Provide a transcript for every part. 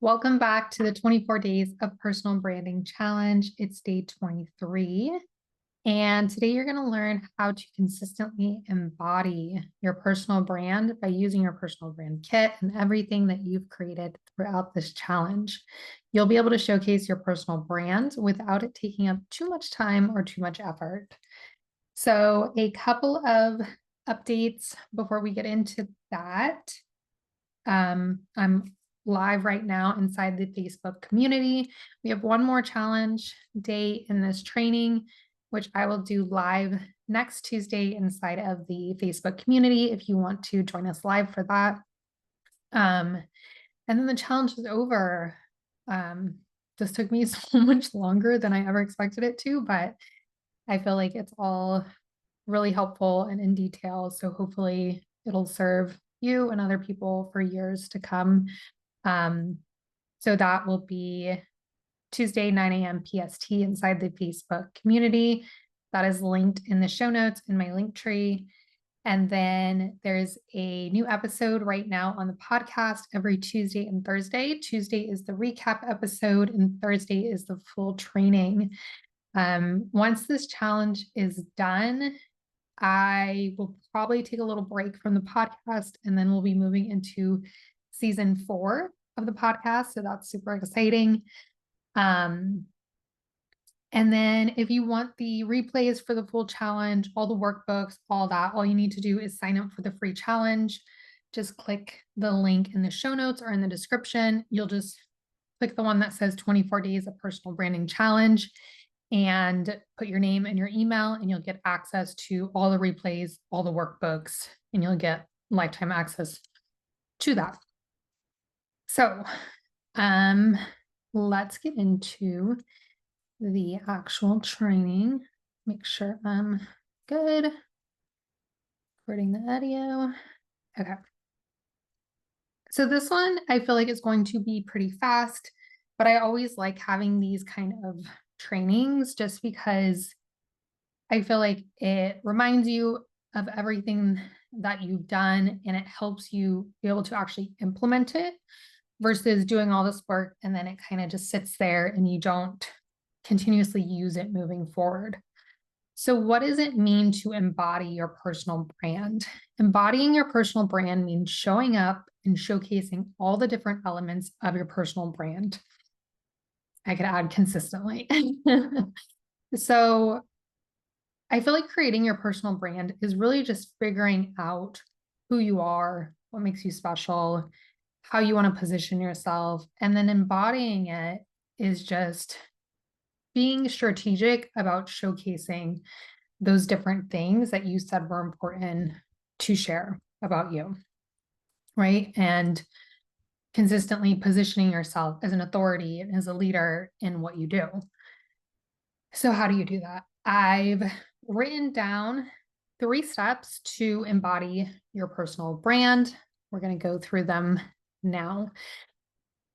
Welcome back to the 24 Days of Personal Branding Challenge. It's day 23. And today you're going to learn how to consistently embody your personal brand by using your personal brand kit and everything that you've created throughout this challenge. You'll be able to showcase your personal brand without it taking up too much time or too much effort. So a couple of updates before we get into that. I'm live right now inside the Facebook community. We have one more challenge day in this training, which I will do live next Tuesday inside of the Facebook community if you want to join us live for that. And then the challenge is over. This took me so much longer than I ever expected it to, but I feel like it's all really helpful and in detail. So hopefully it'll serve you and other people for years to come. So that will be Tuesday, 9 a.m. PST inside the Facebook community. That is linked in the show notes in my link tree. And then there's a new episode right now on the podcast every Tuesday and Thursday. Tuesday is the recap episode and Thursday is the full training. Once this challenge is done, I will probably take a little break from the podcast and then we'll be moving into season 4 of the podcast. So that's super exciting. And then if you want the replays for the full challenge, all the workbooks, all that, all you need to do is sign up for the free challenge. Just click the link in the show notes or in the description. You'll just click the one that says 24 Days of Personal Branding Challenge and put your name and your email, and you'll get access to all the replays, all the workbooks, and you'll get lifetime access to that. So let's get into the actual training. Make sure I'm good. Recording the audio. Okay. So this one, I feel like it's going to be pretty fast, but I always like having these kind of trainings just because I feel like it reminds you of everything that you've done and it helps you be able to actually implement it versus doing all this work and then it kind of just sits there and you don't continuously use it moving forward. So what does it mean to embody your personal brand? Embodying your personal brand means showing up and showcasing all the different elements of your personal brand. I could add consistently. So I feel like creating your personal brand is really just figuring out who you are, what makes you special, how you want to position yourself, and then embodying it is just being strategic about showcasing those different things that you said were important to share about you, right? And consistently positioning yourself as an authority and as a leader in what you do. So how do you do that? I've written down 3 steps to embody your personal brand. We're going to go through them now.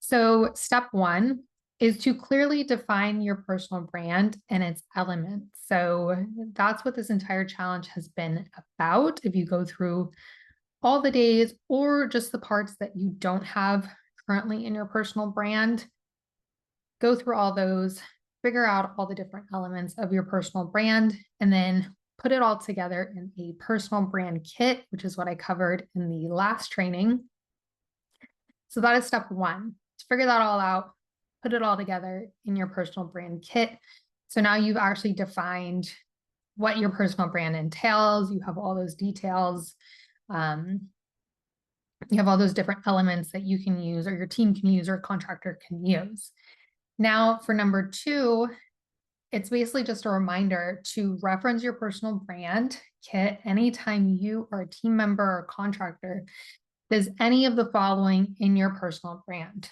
So step 1 is to clearly define your personal brand and its elements. So that's what this entire challenge has been about. If you go through all the days or just the parts that you don't have currently in your personal brand, go through all those, figure out all the different elements of your personal brand, and then put it all together in a personal brand kit, which is what I covered in the last training. So that is step 1, to figure that all out, put it all together in your personal brand kit. So now you've actually defined what your personal brand entails. You have all those details. You have all those different elements that you can use or your team can use or a contractor can use. Now for number 2, it's basically just a reminder to reference your personal brand kit anytime you or a team member or contractor does any of the following in your personal brand.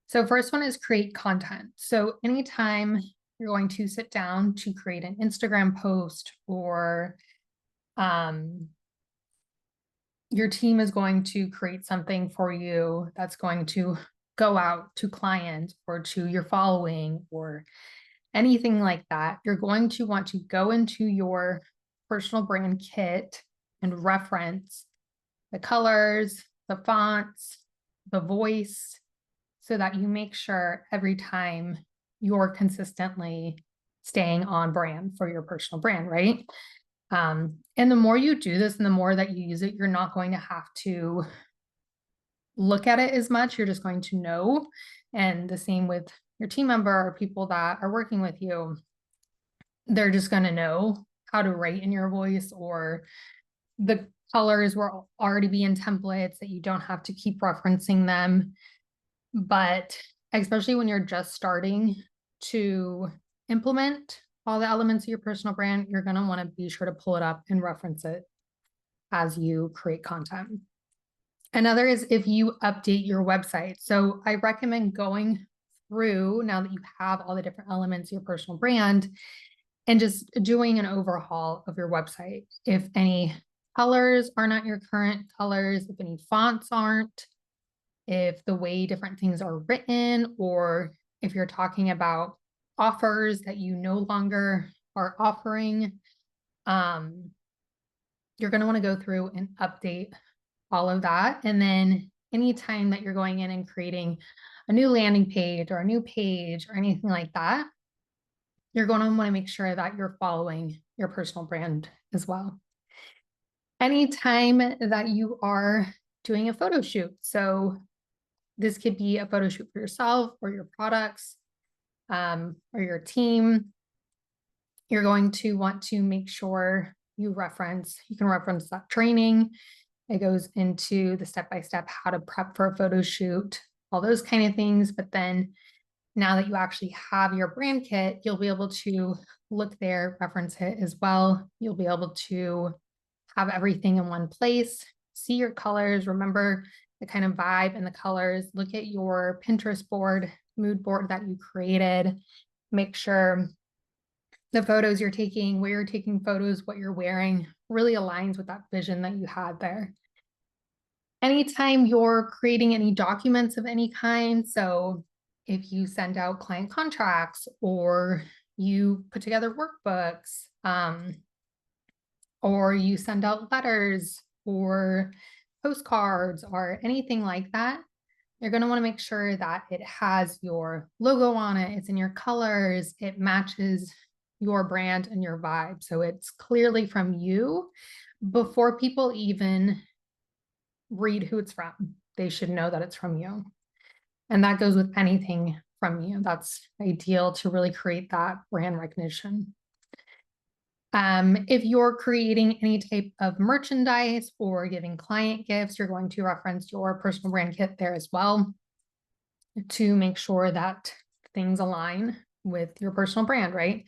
So first one is create content. So anytime you're going to sit down to create an Instagram post or your team is going to create something for you that's going to go out to clients or to your following or anything like that, you're going to want to go into your personal brand kit and reference the colors, the fonts, the voice, so that you make sure every time you're consistently staying on brand for your personal brand, right? And the more you do this and the more that you use it, you're not going to have to look at it as much. You're just going to know. And the same with your team member or people that are working with you. They're just going to know how to write in your voice, or the colors will already be in templates that you don't have to keep referencing them. But especially when you're just starting to implement all the elements of your personal brand, you're going to want to be sure to pull it up and reference it as you create content. Another is if you update your website. So I recommend going through, now that you have all the different elements of your personal brand, and just doing an overhaul of your website. If any colors are not your current colors, if any fonts aren't, if the way different things are written, or if you're talking about offers that you no longer are offering, you're going to want to go through and update all of that. And then anytime that you're going in and creating a new landing page or a new page or anything like that, you're going to want to make sure that you're following your personal brand as well. Anytime that you are doing a photo shoot, so this could be a photo shoot for yourself or your products, or your team, you're going to want to make sure you can reference that training. It goes into the step-by-step how to prep for a photo shoot, all those kind of things. But then now that you actually have your brand kit, you'll be able to look there, reference it as well. You'll be able to have everything in one place, see your colors, remember the kind of vibe and the colors, look at your Pinterest board, mood board that you created, make sure the photos you're taking, where you're taking photos, what you're wearing really aligns with that vision that you had there. Anytime you're creating any documents of any kind, so if you send out client contracts or you put together workbooks, or you send out letters or postcards or anything like that, you're going to want to make sure that it has your logo on it, it's in your colors, it matches your brand and your vibe. So it's clearly from you. Before people even read who it's from, they should know that it's from you. And that goes with anything from you. That's ideal to really create that brand recognition. If you're creating any type of merchandise or giving client gifts, you're going to reference your personal brand kit there as well to make sure that things align with your personal brand, right?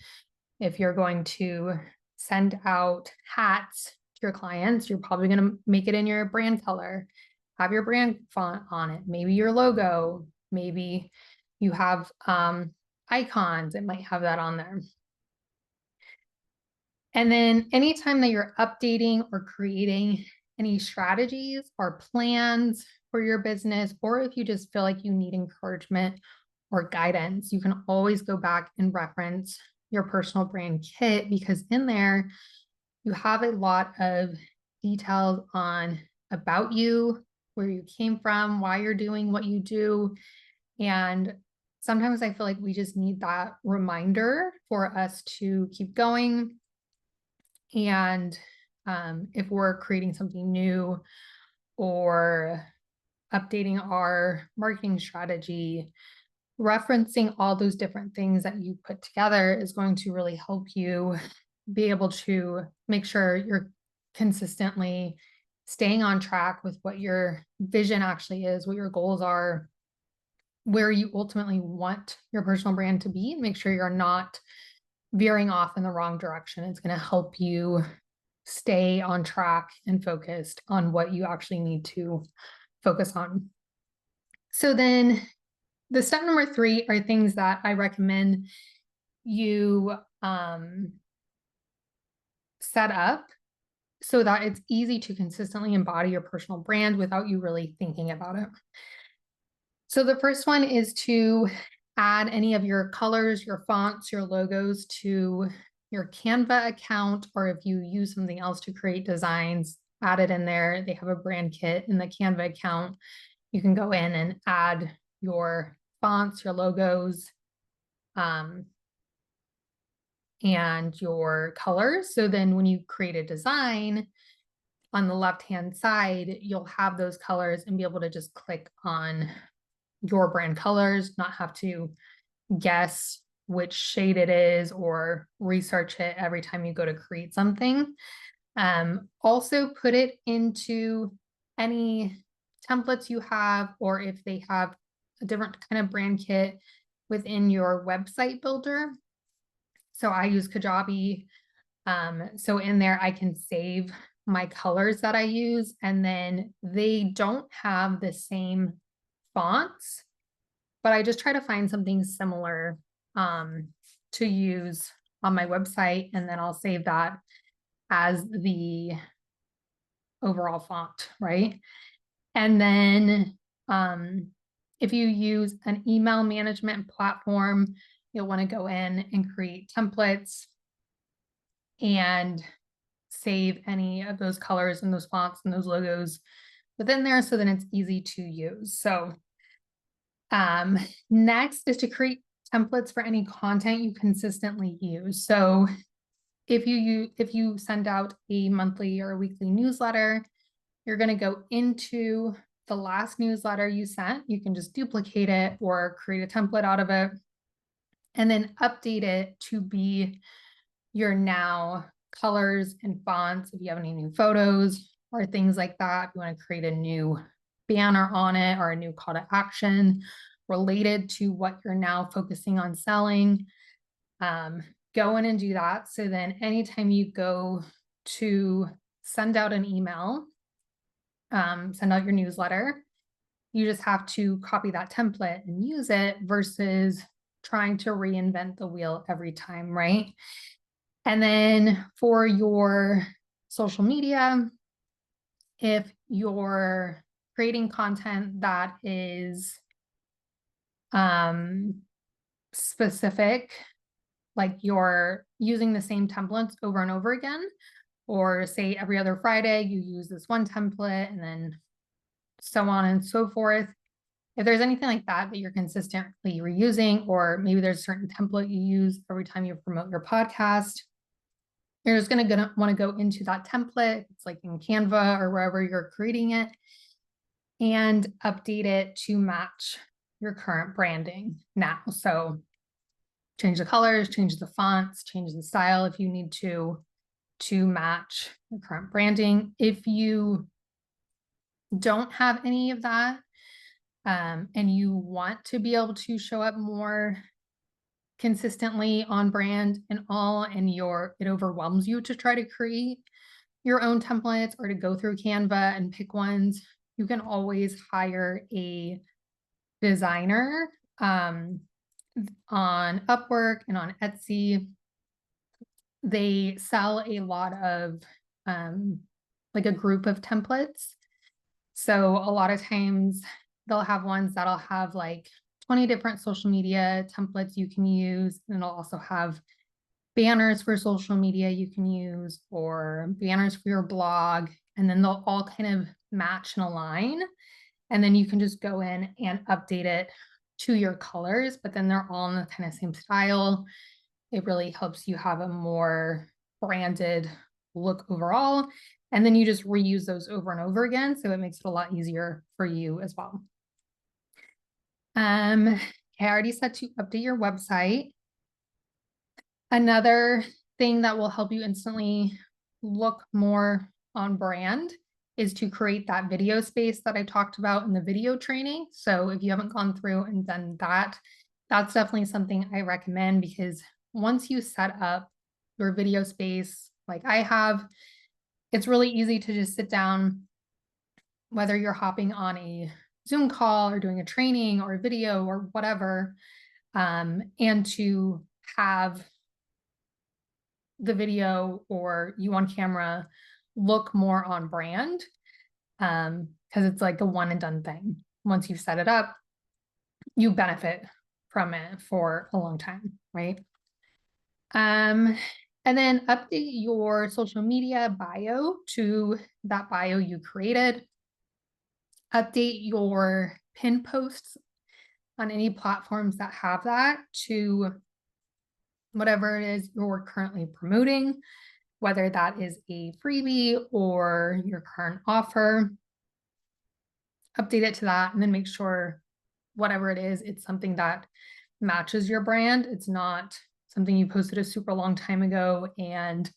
If you're going to send out hats to your clients, you're probably going to make it in your brand color, have your brand font on it, maybe your logo, maybe you have icons, it might have that on there. And then anytime that you're updating or creating any strategies or plans for your business, or if you just feel like you need encouragement or guidance, you can always go back and reference your personal brand kit, because in there you have a lot of details on about you, where you came from, why you're doing what you do. And sometimes I feel like we just need that reminder for us to keep going. And if we're creating something new or updating our marketing strategy, referencing all those different things that you put together is going to really help you be able to make sure you're consistently staying on track with what your vision actually is, what your goals are, where you ultimately want your personal brand to be, and make sure you're not veering off in the wrong direction. It's going to help you stay on track and focused on what you actually need to focus on. So then the step number 3 are things that I recommend you set up so that it's easy to consistently embody your personal brand without you really thinking about it. So the first one is to add any of your colors, your fonts, your logos to your Canva account, or if you use something else to create designs, add it in there. They have a brand kit in the Canva account. You can go in and add your fonts, your logos, and your colors. So then when you create a design on the left-hand side, you'll have those colors and be able to just click on your brand colors, not have to guess which shade it is or research it every time you go to create something. Also put it into any templates you have, or if they have a different kind of brand kit within your website builder. So I use Kajabi. So in there, I can save my colors that I use, and then they don't have the same fonts, but I just try to find something similar to use on my website, and then I'll save that as the overall font, right? And then if you use an email management platform, you'll want to go in and create templates and save any of those colors and those fonts and those logos within there, so then it's easy to use. So next is to create templates for any content you consistently use. So if you send out a monthly or a weekly newsletter, you're going to go into the last newsletter you sent. You can just duplicate it or create a template out of it, and then update it to be your now colors and fonts. If you have any new photos or things like that, you want to create a new banner on it or a new call to action related to what you're now focusing on selling, go in and do that. So then anytime you go to send out an email, send out your newsletter, you just have to copy that template and use it versus trying to reinvent the wheel every time, right? And then for your social media, if you're creating content that is specific, like you're using the same templates over and over again, or say every other Friday you use this one template and then so on and so forth. If there's anything like that that you're consistently reusing, or maybe there's a certain template you use every time you promote your podcast, you're just gonna want to go into that template. It's like in Canva or wherever you're creating it, and update it to match your current branding now. So change the colors, change the fonts, change the style if you need to match the current branding. If you don't have any of that, and you want to be able to show up more consistently on brand and all, and it overwhelms you to try to create your own templates or to go through Canva and pick ones, you can always hire a designer on Upwork and on Etsy. They sell a lot of like a group of templates. So a lot of times they'll have ones that'll have like 20 different social media templates you can use. And it'll also have banners for social media you can use, or banners for your blog. And then they'll all kind of match and align. And then you can just go in and update it to your colors, but then they're all in the kind of same style. It really helps you have a more branded look overall. And then you just reuse those over and over again. So it makes it a lot easier for you as well. I already said to update your website. Another thing that will help you instantly look more on brand is to create that video space that I talked about in the video training. So if you haven't gone through and done that, that's definitely something I recommend, because once you set up your video space like I have, it's really easy to just sit down, whether you're hopping on a Zoom call or doing a training or a video or whatever, and to have the video or you on camera look more on brand, because it's like a one and done thing. Once you set it up, you benefit from it for a long time, right? And then update your social media bio to that bio you created. Update your pin posts on any platforms that have that to whatever it is you're currently promoting, whether that is a freebie or your current offer. Update it to that and then make sure whatever it is, it's something that matches your brand. It's not something you posted a super long time ago and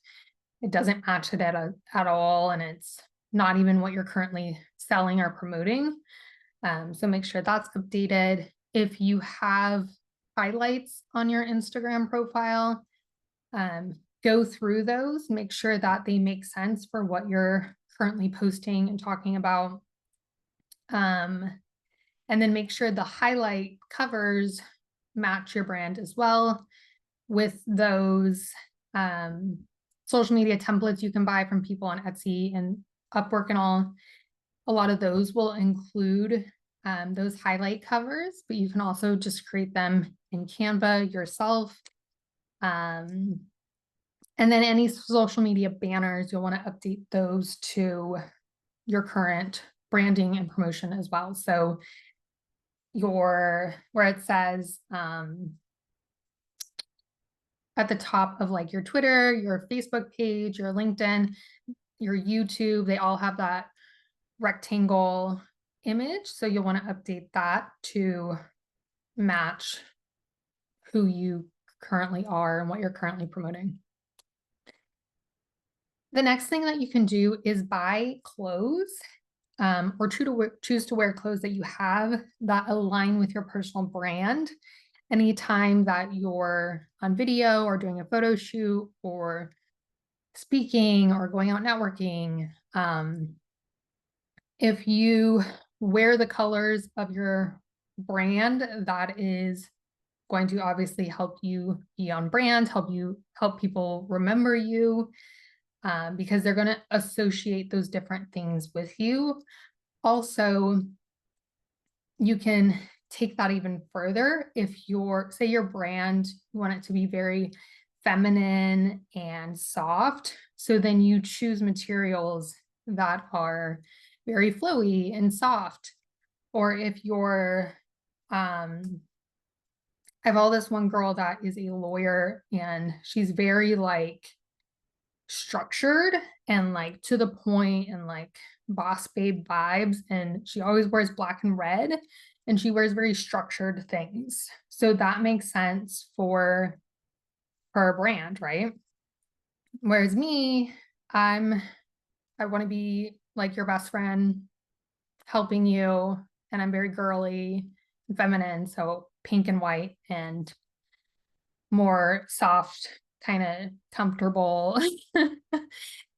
it doesn't match it at all. And it's not even what you're currently selling or promoting. So make sure that's updated. If you have highlights on your Instagram profile, go through those, make sure that they make sense for what you're currently posting and talking about. And then make sure the highlight covers match your brand as well with those social media templates you can buy from people on Etsy and Upwork and all. A lot of those will include those highlight covers, but you can also just create them in Canva yourself. And then any social media banners, you'll want to update those to your current branding and promotion as well. So where it says at the top of like your Twitter, your Facebook page, your LinkedIn, your YouTube, they all have that rectangle image. So you'll want to update that to match who you currently are and what you're currently promoting. The next thing that you can do is buy clothes or choose to wear clothes that you have that align with your personal brand. Anytime that you're on video or doing a photo shoot or speaking or going out networking, if you wear the colors of your brand, that is going to obviously help you be on brand, help people remember you, because they're going to associate those different things with you. Also, you can take that even further. If say your brand, you want it to be very feminine and soft, so then you choose materials that are very flowy and soft. Or if you're I have all this one girl that is a lawyer and she's very like structured and like to the point and like boss babe vibes, and she always wears black and red and she wears very structured things. So that makes sense for her brand, right? Whereas me, I want to be like your best friend, helping you, and I'm very girly and feminine, so pink and white and more soft, kind of comfortable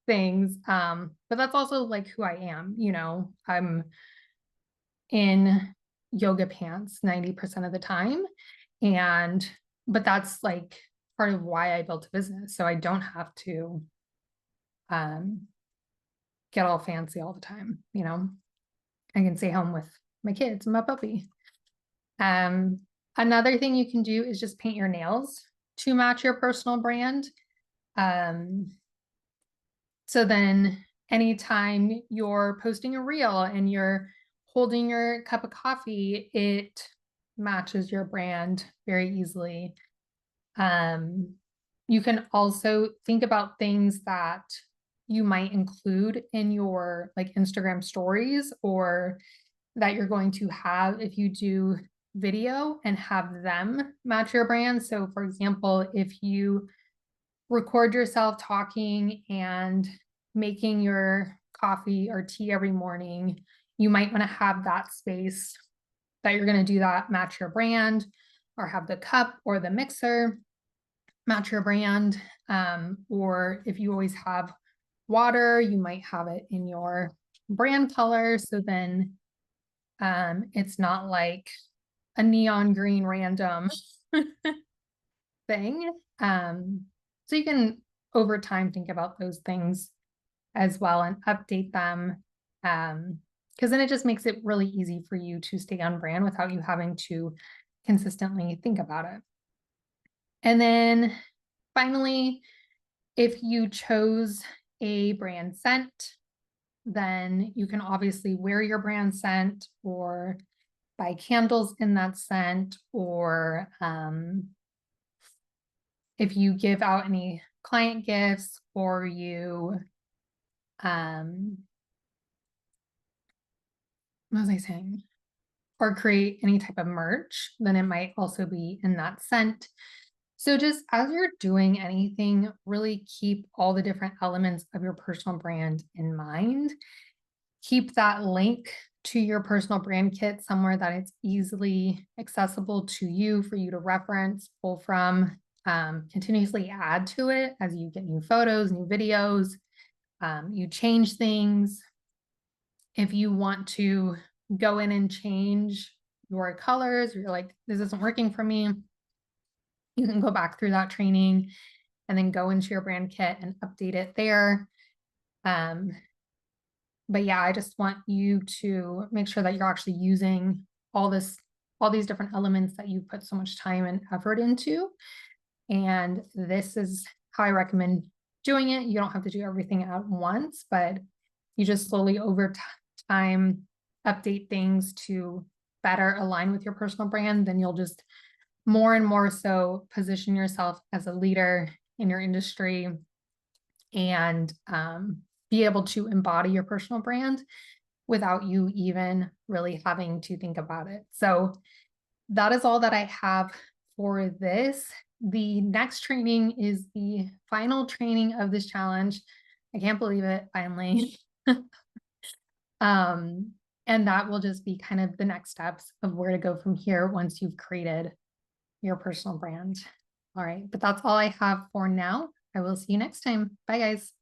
things. But that's also like who I am, you know. I'm in yoga pants 90% of the time, but that's like part of why I built a business, so I don't have to get all fancy all the time, you know. I can stay home with my kids and my puppy. Another thing you can do is just paint your nails to match your personal brand. So then anytime you're posting a reel and you're holding your cup of coffee, it matches your brand very easily. You can also think about things that you might include in your like Instagram stories, or that you're going to have if you do video, and have them match your brand. So for example, if you record yourself talking and making your coffee or tea every morning, you might want to have that space that you're going to do that match your brand, or have the cup or the mixer match your brand. Or if you always have water, you might have it in your brand color. So then it's not like a neon green random thing. So you can over time think about those things as well and update them. Because then it just makes it really easy for you to stay on brand without you having to consistently think about it. And then finally, if you chose a brand scent, then you can obviously wear your brand scent or buy candles in that scent, or if you give out any client gifts, or you, what was I saying? Or create any type of merch, then it might also be in that scent. So just as you're doing anything, really keep all the different elements of your personal brand in mind. Keep that link to your personal brand kit somewhere that it's easily accessible to you for you to reference, pull from, continuously add to it as you get new photos, new videos, you change things. If you want to go in and change your colors, or you're like, this isn't working for me, you can go back through that training and then go into your brand kit and update it there. But yeah, I just want you to make sure that you're actually using all these different elements that you put so much time and effort into. And this is how I recommend doing it. You don't have to do everything at once, but you just slowly over time update things to better align with your personal brand. Then you'll just more and more so position yourself as a leader in your industry, and be able to embody your personal brand without you even really having to think about it. So that is all that I have for this. The next training is the final training of this challenge. I can't believe it, finally. And that will just be kind of the next steps of where to go from here once you've created your personal brand. All right, but that's all I have for now. I will see you next time. Bye, guys.